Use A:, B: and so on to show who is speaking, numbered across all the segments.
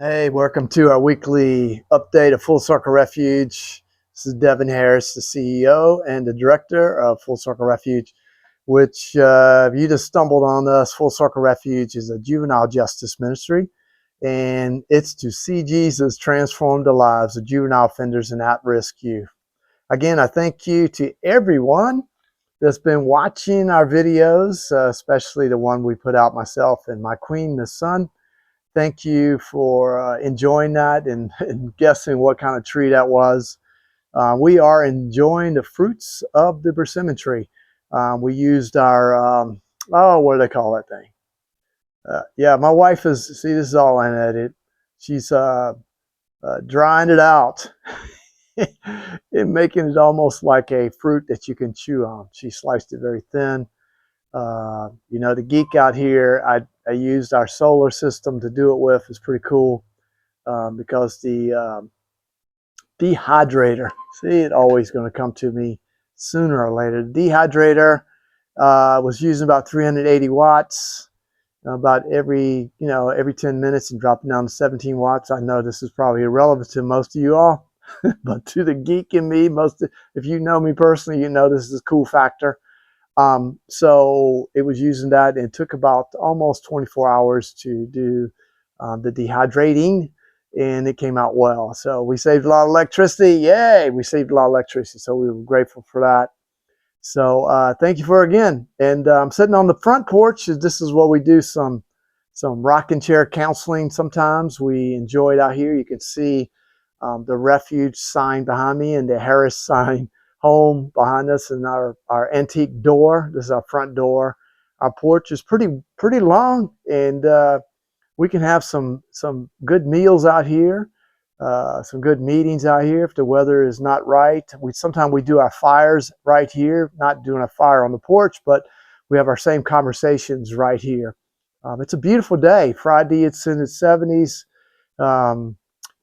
A: Hey, welcome to our weekly update of Full Circle Refuge. This is Devon Harris, the CEO and the director of Full Circle Refuge, which, if you just stumbled on us, Full Circle Refuge is a juvenile justice ministry, and it's to see Jesus transform the lives of juvenile offenders and at-risk youth. Again, I thank you to everyone that's been watching our videos, especially the one we put out, myself and my queen, Miss Sun. Thank you for enjoying that and guessing what kind of tree that was. We are enjoying the fruits of the persimmon tree. We used our, what do they call that thing? Yeah, my wife is, see, this is all in edit. She's drying it out and making it almost like a fruit that you can chew on. She sliced it very thin. The geek out here, I used our solar system to do it with. It's pretty cool because the dehydrator, see, it's always going to come to me sooner or later. The dehydrator was using about 380 watts about every 10 minutes and dropping down to 17 watts. I know this is probably irrelevant to most of you all, but to the geek in me, if you know me personally, you know this is a cool factor. So it was using that, and it took about almost 24 hours to do the dehydrating, and it came out well. So we saved a lot of electricity. Yay! We saved a lot of electricity, so we were grateful for that. So thank you for again. And I'm sitting on the front porch. This is what we do, some rocking chair counseling sometimes. We enjoy it out here. You can see the Refuge sign behind me and the Harris sign home behind us, and our antique door. This is our front door. Our porch is pretty long, and we can have some good meals out here, some good meetings out here if the weather is not right. Sometimes we do our fires right here, not doing a fire on the porch, but we have our same conversations right here. It's a beautiful day. Friday, it's in the 70s.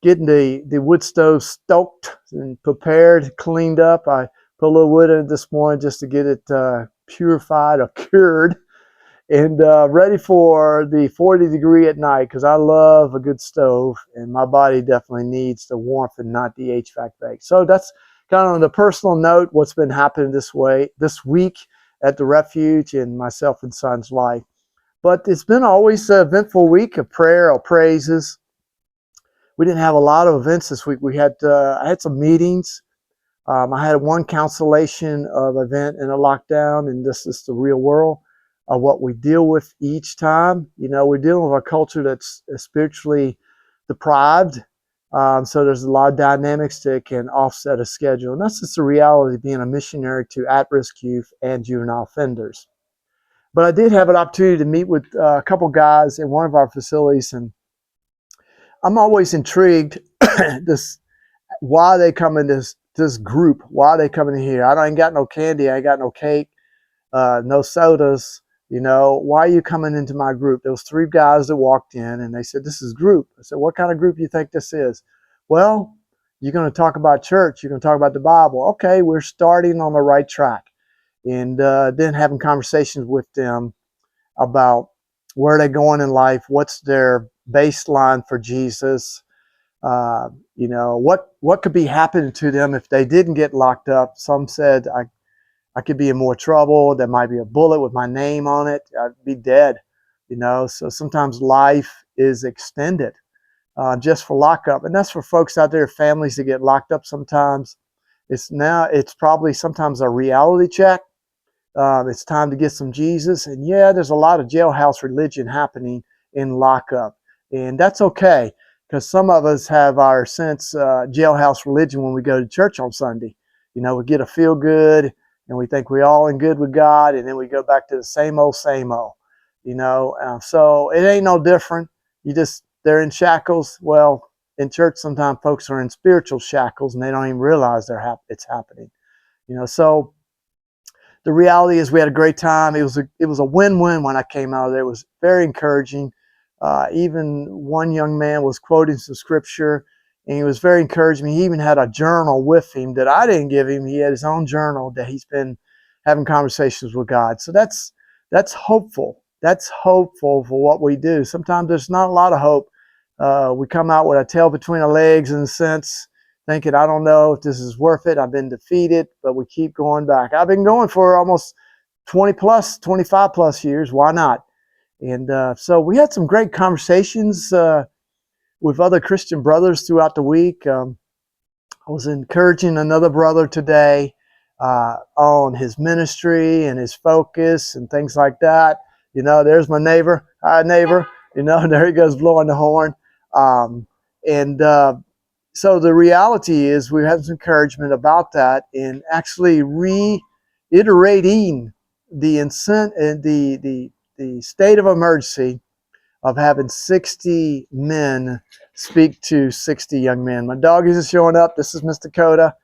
A: Getting the wood stove stoked and prepared, cleaned up. I put a little wood in it this morning just to get it purified or cured, and ready for the 40 degree at night, because I love a good stove, and my body definitely needs the warmth and not the HVAC bake. So that's kind of on the personal note, what's been happening this week at the Refuge in myself and son's life. But it's been always an eventful week of prayer or praises. We didn't have a lot of events this week. I had some meetings. I had one cancellation of event in a lockdown, and this is the real world of what we deal with each time. We're dealing with a culture that's spiritually deprived. So there's a lot of dynamics that can offset a schedule. And that's just the reality of being a missionary to at-risk youth and juvenile offenders. But I did have an opportunity to meet with a couple guys in one of our facilities, and I'm always intrigued why they come in this group, why they come in here. I ain't got no candy, I ain't got no cake, no sodas. Why are you coming into my group? There was 3 guys that walked in, and they said, this is group. I said, what kind of group do you think this is? Well, you're going to talk about church, you're going to talk about the Bible. Okay, we're starting on the right track. And then having conversations with them about where they're going in life, what's their baseline for Jesus, what could be happening to them if they didn't get locked up. Some said, I could be in more trouble. There might be a bullet with my name on it. I'd be dead, So sometimes life is extended just for lockup. And that's for folks out there, families that get locked up sometimes. It's probably sometimes a reality check. It's time to get some Jesus. And yeah, there's a lot of jailhouse religion happening in lockup. And that's okay, because some of us have our jailhouse religion when we go to church on Sunday. We get a feel good, and we think we're all in good with God, and then we go back to the same old. So it ain't no different. They're in shackles. Well, in church, sometimes folks are in spiritual shackles, and they don't even realize it's happening. So the reality is we had a great time. It was a win-win when I came out of there. It was very encouraging. Even one young man was quoting some scripture, and he was very encouraging. He even had a journal with him that I didn't give him. He had his own journal that he's been having conversations with God. So that's hopeful. That's hopeful for what we do. Sometimes there's not a lot of hope We come out with our tail between our legs in a sense, thinking, I don't know if this is worth it. I've been defeated, but we keep going back. I've been going for almost 20 plus, 25 plus years. Why not? And so we had some great conversations with other Christian brothers throughout the week. I was encouraging another brother today on his ministry and his focus and things like that. You know, there's my neighbor. Hi, neighbor. You know, there he goes blowing the horn. And so the reality is we have some encouragement about that and actually reiterating the state of emergency of having 60 men speak to 60 young men. My dog isn't showing up. This is Miss Dakota,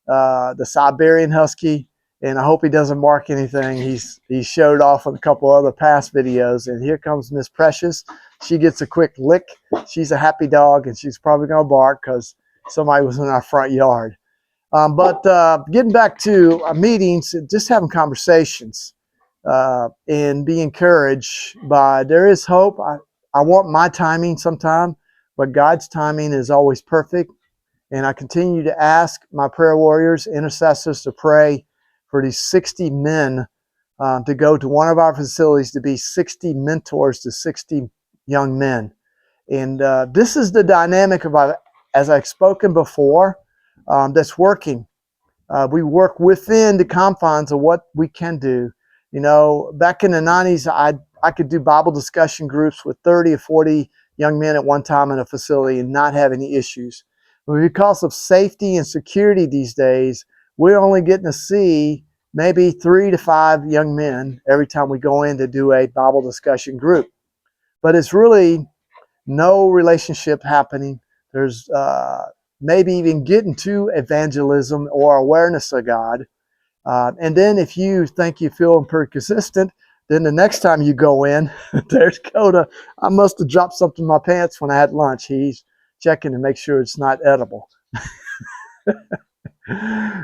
A: the Siberian Husky, and I hope he doesn't mark anything. He showed off on a couple other past videos. And here comes Miss Precious. She gets a quick lick. She's a happy dog, and she's probably going to bark because somebody was in our front yard. But getting back to our meetings, just having conversations and be encouraged by there is hope. I want my timing sometime, but God's timing is always perfect. And I continue to ask my prayer warriors, intercessors to pray for these 60 men to go to one of our facilities to be 60 mentors to 60 young men. And this is the dynamic of, as I've spoken before, that's working. We work within the confines of what we can do. You know, back in the 90s, I could do Bible discussion groups with 30 or 40 young men at one time in a facility and not have any issues. But because of safety and security these days, we're only getting to see maybe 3 to 5 young men every time we go in to do a Bible discussion group. But it's really no relationship happening. There's maybe even getting to evangelism or awareness of God. And then if you think you're feeling pretty consistent, then the next time you go in, there's Coda. I must have dropped something in my pants when I had lunch. He's checking to make sure it's not edible.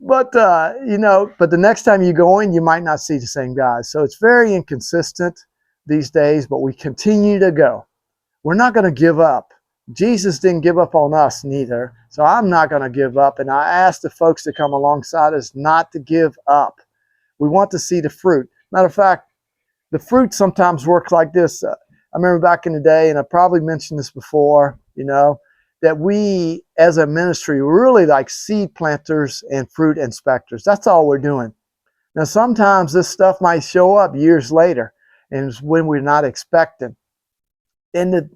A: But, but the next time you go in, you might not see the same guys. So it's very inconsistent these days, but we continue to go. We're not going to give up. Jesus didn't give up on us neither. So I'm not going to give up. And I ask the folks to come alongside us not to give up. We want to see the fruit. Matter of fact, the fruit sometimes works like this. I remember back in the day, and I probably mentioned this before, that we as a ministry, we're really like seed planters and fruit inspectors. That's all we're doing. Now, sometimes this stuff might show up years later, and it's when we're not expecting. And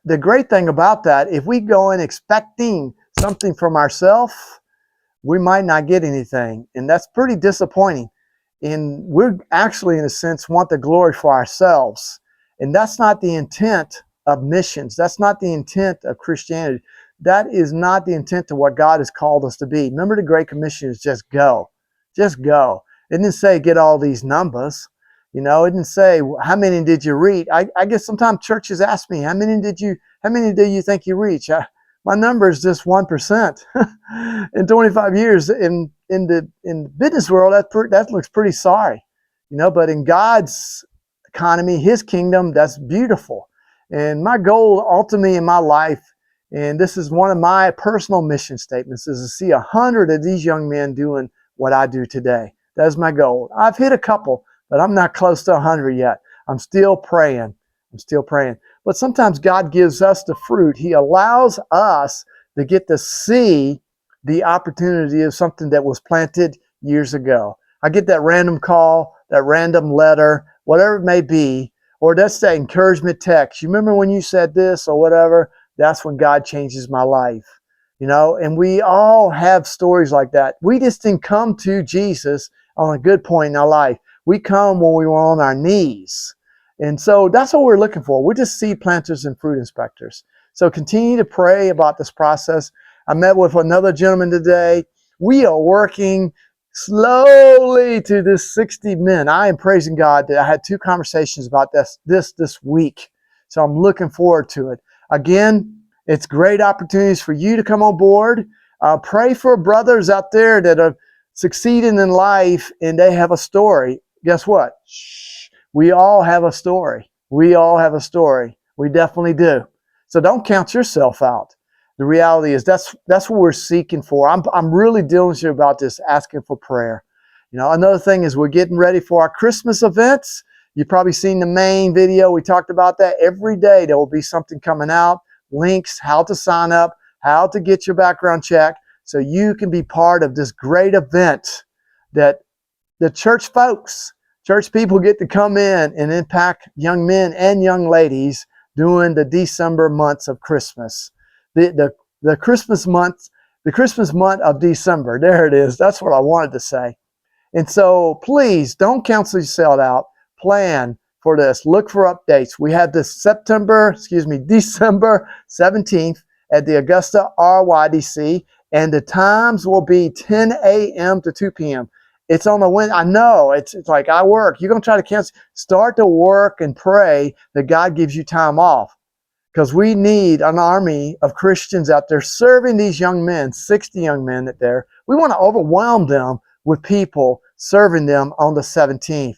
A: the great thing about that, if we go in expecting something from ourselves, we might not get anything. And that's pretty disappointing. And we're actually, in a sense, want the glory for ourselves. And that's not the intent of missions. That's not the intent of Christianity. That is not the intent of what God has called us to be. Remember, the Great Commission is just go. Just go. It didn't say get all these numbers. It didn't say how many did you reach. I guess sometimes churches ask me, how many do you think you reach? My number is just 1%. In 25 years in the business world, that looks pretty sorry, But in God's economy, His kingdom, that's beautiful. And my goal, ultimately, in my life, and this is one of my personal mission statements, is to see 100 of these young men doing what I do today. That's my goal. I've hit a couple, but I'm not close to 100 yet. I'm still praying. But sometimes God gives us the fruit. He allows us to get to see the opportunity of something that was planted years ago. I get that random call, that random letter, whatever it may be, or that's that encouragement text. You remember when you said this or whatever? That's when God changes my life. And we all have stories like that. We just didn't come to Jesus on a good point in our life. We come when we were on our knees. And so that's what we're looking for. We're just seed planters and fruit inspectors. So continue to pray about this process. I met with another gentleman today. We are working slowly to this 60 men. I am praising God that I had 2 conversations about this week. So I'm looking forward to it. Again, it's great opportunities for you to come on board. Pray for brothers out there that are succeeding in life and they have a story. Guess what? We all have a story. We definitely do. So don't count yourself out. The reality is that's what we're seeking for. I'm really diligent about this, asking for prayer. You know, another thing is we're getting ready for our Christmas events. You've probably seen the main video. We talked about that. Every day there will be something coming out, links, how to sign up, how to get your background check, so you can be part of this great event that the church folks, church people get to come in and impact young men and young ladies during the December months of Christmas. The Christmas month, the Christmas month of December. There it is. That's what I wanted to say. And so please don't counsel yourself out. Plan for this. Look for updates. We have this December 17th at the Augusta RYDC, and the times will be 10 a.m. to 2 p.m. It's on the wind. I know it's like I work. You're going to try to cancel. Start to work and pray that God gives you time off, because we need an army of Christians out there serving these young men, 60 young men that there. We want to overwhelm them with people serving them on the 17th.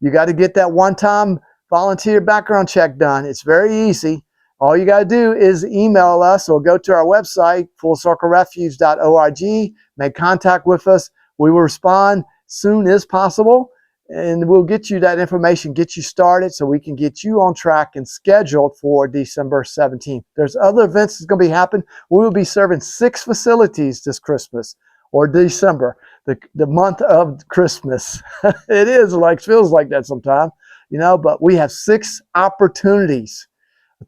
A: You got to get that one-time volunteer background check done. It's very easy. All you got to do is email us or go to our website, fullcirclerefuge.org, make contact with us. We will respond soon as possible, and we'll get you that information, get you started so we can get you on track and scheduled for December 17th. There's other events that's going to be happening. We will be serving 6 facilities this Christmas or December, the month of Christmas. It is like, feels like that sometimes, you know, but we have 6 opportunities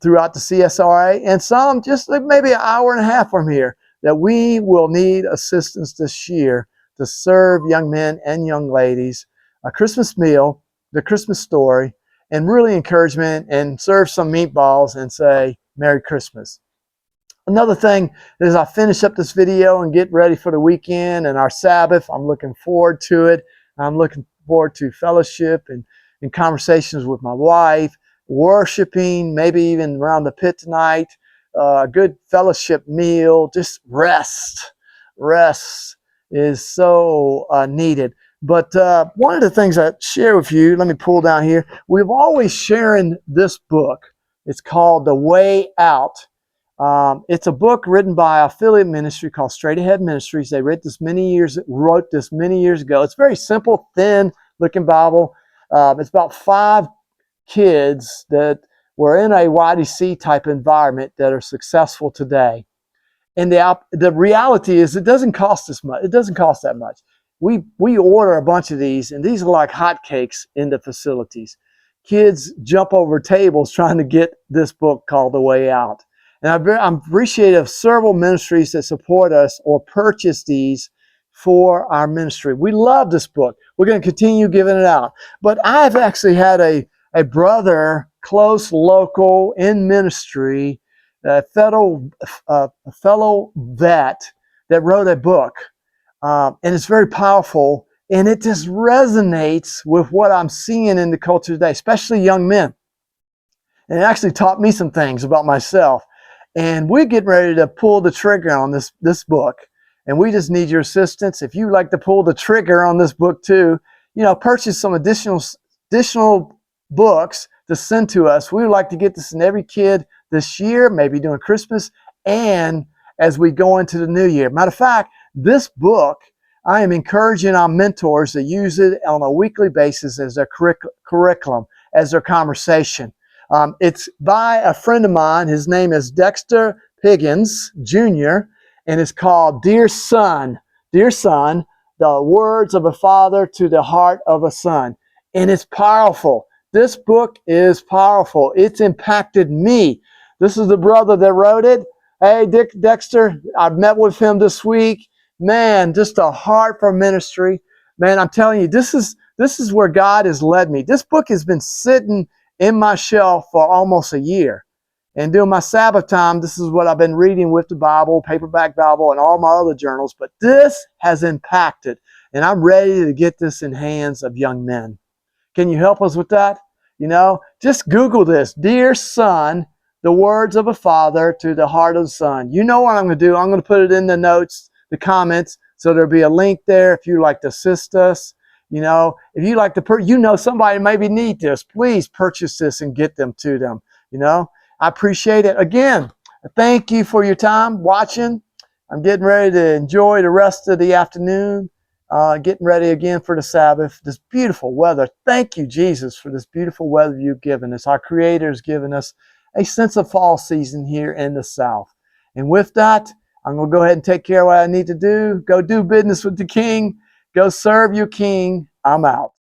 A: throughout the CSRA, and some just like maybe an hour and a half from here, that we will need assistance this year to serve young men and young ladies a Christmas meal, the Christmas story, and really encouragement, and serve some meatballs and say Merry Christmas. Another thing is, I finish up this video and get ready for the weekend and our Sabbath. I'm looking forward to it. I'm looking forward to fellowship and conversations with my wife, worshiping, maybe even around the pit tonight, a good fellowship meal, just rest. Rest is so needed. But one of the things I share with you, let me pull down here. We've always sharing this book. It's called The Way Out. It's a book written by an affiliate ministry called Straight Ahead Ministries. They wrote this many years ago. It's very simple, thin looking Bible. It's about 5 kids that were in a YDC type environment that are successful today. And the reality is, it doesn't cost us much. It doesn't cost that much. We order a bunch of these, and these are like hotcakes in the facilities. Kids jump over tables trying to get this book called The Way Out. And I'm appreciative of several ministries that support us or purchase these for our ministry. We love this book. We're going to continue giving it out. But I've actually had a brother, close, local, in ministry, a fellow vet that wrote a book. And it's very powerful. And it just resonates with what I'm seeing in the culture today, especially young men. And it actually taught me some things about myself. And we're getting ready to pull the trigger on this book. And we just need your assistance. If you'd like to pull the trigger on this book too, you know, purchase some additional books to send to us. We would like to get this in every kid this year, maybe during Christmas, and as we go into the new year. Matter of fact, this book, I am encouraging our mentors to use it on a weekly basis as their curriculum, as their conversation. It's by a friend of mine. His name is Dexter Peggins Jr., and it's called Dear Son, the words of a father to the heart of a son. And it's powerful. This book is powerful. It's impacted me. This is the brother that wrote it. Hey, Dexter, I've met with him this week. Man, just a heart for ministry. Man, I'm telling you, this is where God has led me. This book has been sitting in my shelf for almost a year. And during my Sabbath time, this is what I've been reading with the Bible, paperback Bible, and all my other journals. But this has impacted, and I'm ready to get this in hands of young men. Can you help us with that? You know, just Google this. Dear Son, the words of a father to the heart of the son. You know what I'm going to do. I'm going to put it in the notes, the comments, so there'll be a link there if you'd like to assist us. You know, if you like to, somebody maybe need this, please purchase this and get them to them, you know. I appreciate it. Again, thank you for your time watching. I'm getting ready to enjoy the rest of the afternoon, getting ready again for the Sabbath. This beautiful weather. Thank you, Jesus, for this beautiful weather you've given us. Our Creator has given us a sense of fall season here in the South. And with that, I'm going to go ahead and take care of what I need to do. Go do business with the King. Go serve your King. I'm out.